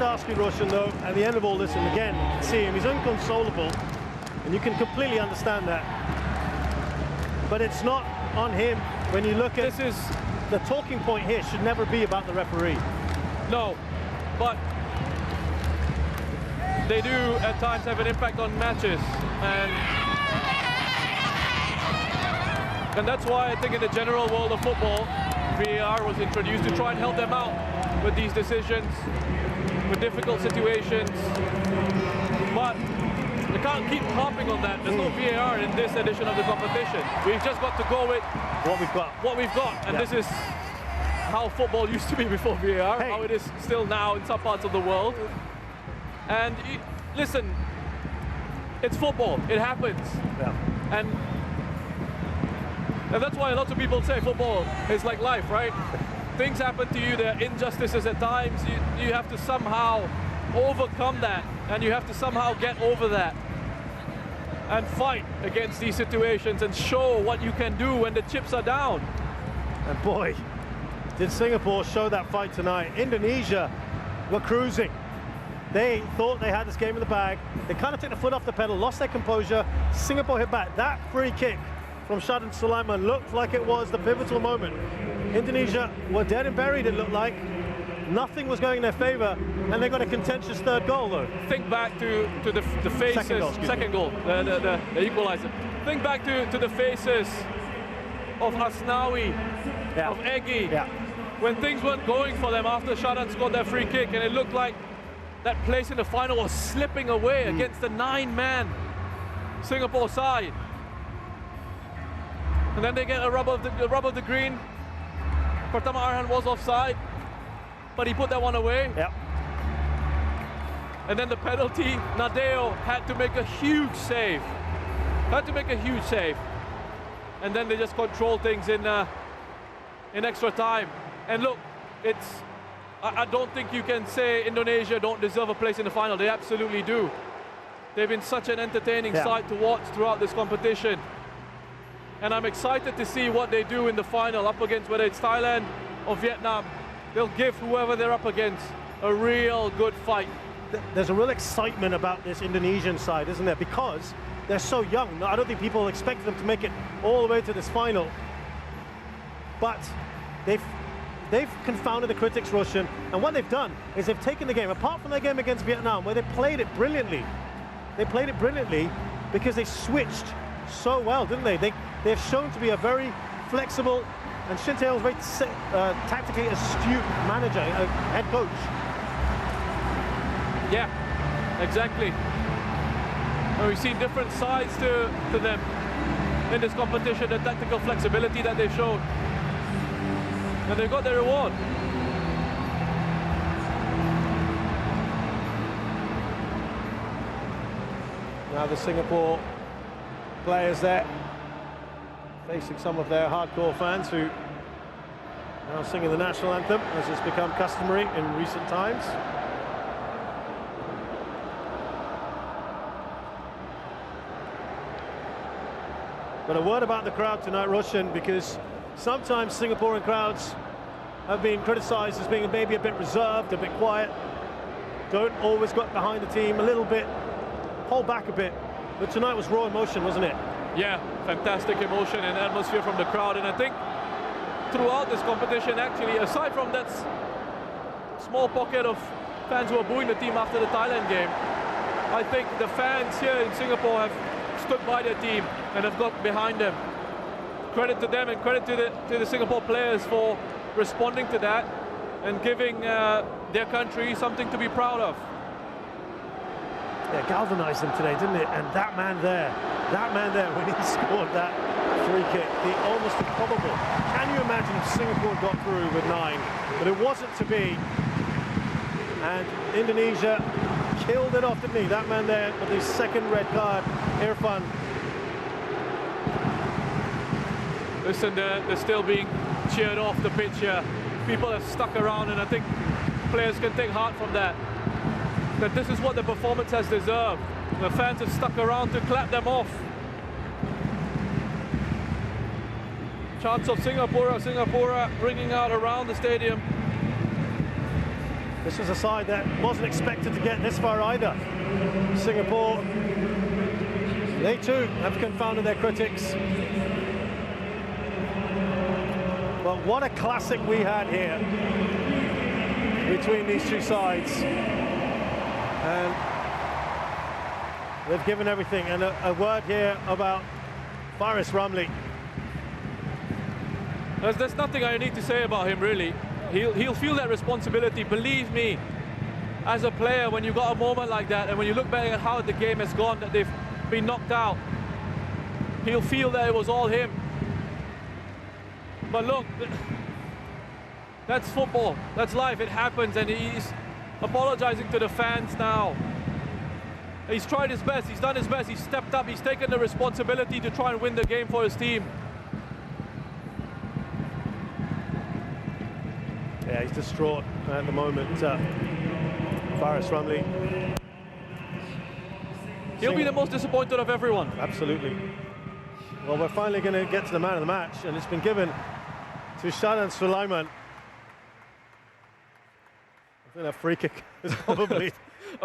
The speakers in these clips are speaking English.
must ask you, Roshan, though, at the end of all this, and again, you can see him, he's inconsolable, and you can completely understand that. But it's not on him when you look at the talking point here should never be about the referee. No, but they do at times have an impact on matches, and that's why I think in the general world of football, VAR was introduced to try and help them out with these decisions, with difficult situations. But you can't keep harping on that. There's no VAR in this edition of the competition. We've just got to go with what we've got. And this is how football used to be before VAR, how it is still now in some parts of the world. And listen, it's football. It happens. And that's why a lot of people say football is like life, right? Things happen to you, there are injustices at times. You have to somehow overcome that, and you have to somehow get over that and fight against these situations and show what you can do when the chips are down. And boy, did Singapore show that fight tonight. Indonesia were cruising. They thought they had this game in the bag. They kind of took the foot off the pedal, lost their composure. Singapore hit back. That free kick from Shadon Sulaiman looked like it was the pivotal moment. Indonesia were dead and buried, it looked like. Nothing was going in their favor, and they got a contentious third goal, though. Think back to the faces, second goal, the equalizer. Think back to the faces of Hasnawi, of Egy, when things weren't going for them after Shadon scored that free kick, and it looked like that place in the final was slipping away against the 9-man Singapore side. And then they get a rub of the green. Pratama Arhan was offside, but he put that one away. And then the penalty, Nadeo had to make a huge save. And then they just control things in extra time. And look, I don't think you can say Indonesia don't deserve a place in the final. They absolutely do. They've been such an entertaining side to watch throughout this competition. And I'm excited to see what they do in the final, up against whether it's Thailand or Vietnam. They'll give whoever they're up against a real good fight. There's a real excitement about this Indonesian side, isn't there? Because they're so young. I don't think people expect them to make it all the way to this final. But they've confounded the critics, Roshan. And what they've done is they've taken the game, apart from their game against Vietnam, where they played it brilliantly. They played it brilliantly because they switched so well, didn't they? They've shown to be a very flexible, and Shin Tae-yong's very tactically astute manager, head coach. Yeah, exactly. And we've seen different sides to them in this competition, the tactical flexibility that they've shown. And they've got their reward. Now the Singapore players there, facing some of their hardcore fans who are now singing the national anthem, as has become customary in recent times. But a word about the crowd tonight, Roshan, because sometimes Singaporean crowds have been criticised as being maybe a bit reserved, a bit quiet, don't always get behind the team a little bit, hold back a bit. But tonight was raw emotion, wasn't it? Yeah, fantastic emotion and atmosphere from the crowd. And I think throughout this competition, actually, aside from that small pocket of fans who were booing the team after the Thailand game, I think the fans here in Singapore have stood by their team and have got behind them. Credit to them and credit to the Singapore players for responding to that and giving their country something to be proud of. Yeah, galvanized them today, didn't it? And that man there when he scored that free kick, the almost improbable. Can you imagine if Singapore got through with 9? But it wasn't to be. And Indonesia killed it off, didn't he? That man there with his second red card, Irfan. Listen, they're still being cheered off the pitch here. People have stuck around, and I think players can take heart from that. That this is what the performance has deserved. The fans have stuck around to clap them off. Chants of Singapura, Singapura ringing out around the stadium. This was a side that wasn't expected to get this far either. Singapore, they too have confounded their critics. But what a classic we had here between these two sides. And they've given everything. And a word here about Faris Ramli. There's nothing I need to say about him, really. He'll feel that responsibility. Believe me, as a player, when you got a moment like that, and when you look back at how the game has gone, that they've been knocked out, he'll feel that it was all him. But look, that's football. That's life. It happens, and he's apologizing to the fans now. He's tried his best. He's done his best. He's stepped up. He's taken the responsibility to try and win the game for his team. Yeah, he's distraught at the moment. Faris Ramli. He'll be the most disappointed of everyone. Absolutely. Well, we're finally going to get to the man of the match, and it's been given to Shadan Sulaiman. I think that free kick is probably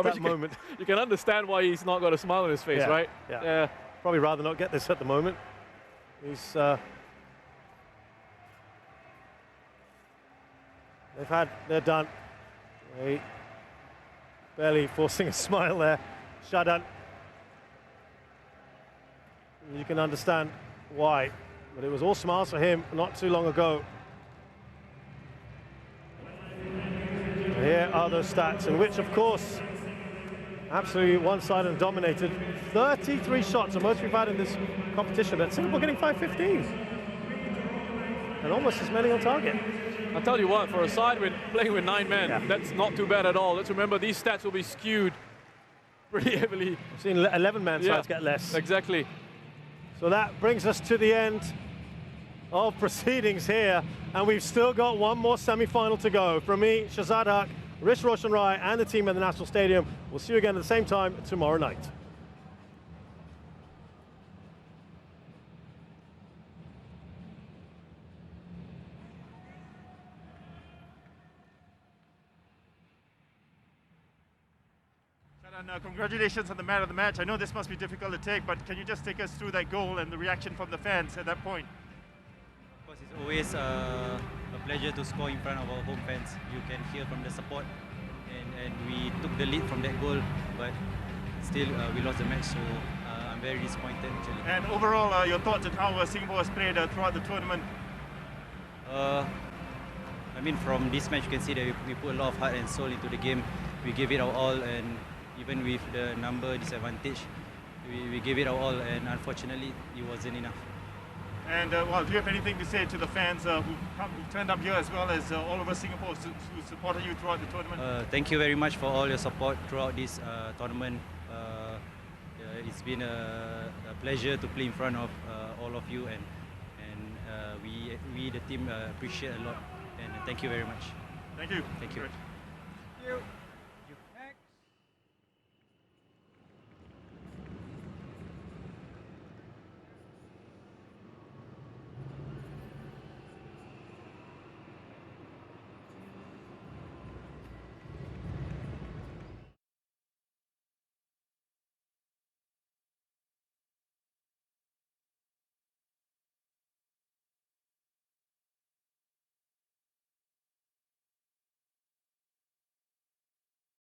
that moment. You can understand why he's not got a smile on his face, right? Yeah. Probably rather not get this at the moment. He's they're done. They barely forcing a smile there. Shadan. You can understand why, but it was all smiles for him not too long ago. Here are those stats, in which, of course, absolutely one-sided and dominated. 33 shots, the most we've had in this competition. But Singapore getting 515, and almost as many on target. I'll tell you what, for a side playing with 9 men, that's not too bad at all. Let's remember these stats will be skewed pretty heavily. We've seen 11-man sides get less. Exactly. So that brings us to the end of proceedings here, and we've still got one more semi-final to go. From me, Shahzad Haq, Rish Roshan Rai, and the team at the National Stadium. We'll see you again at the same time tomorrow night. Congratulations on the man of the match. I know this must be difficult to take, but can you just take us through that goal and the reaction from the fans at that point? Of course, it's always a pleasure to score in front of our home fans. You can hear from the support, and we took the lead from that goal, but still we lost the match, so I'm very disappointed actually. And overall, your thoughts on how Singapore has played throughout the tournament? I mean, from this match you can see that we put a lot of heart and soul into the game. We gave it our all, and even with the number disadvantage, we gave it our all, and unfortunately it wasn't enough. And well, do you have anything to say to the fans who turned up here, as well as all over Singapore who supported you throughout the tournament? Thank you very much for all your support throughout this tournament. It's been a pleasure to play in front of all of you, and we the team appreciate a lot, and thank you very much. Thank you. Thank you. Great. Thank you.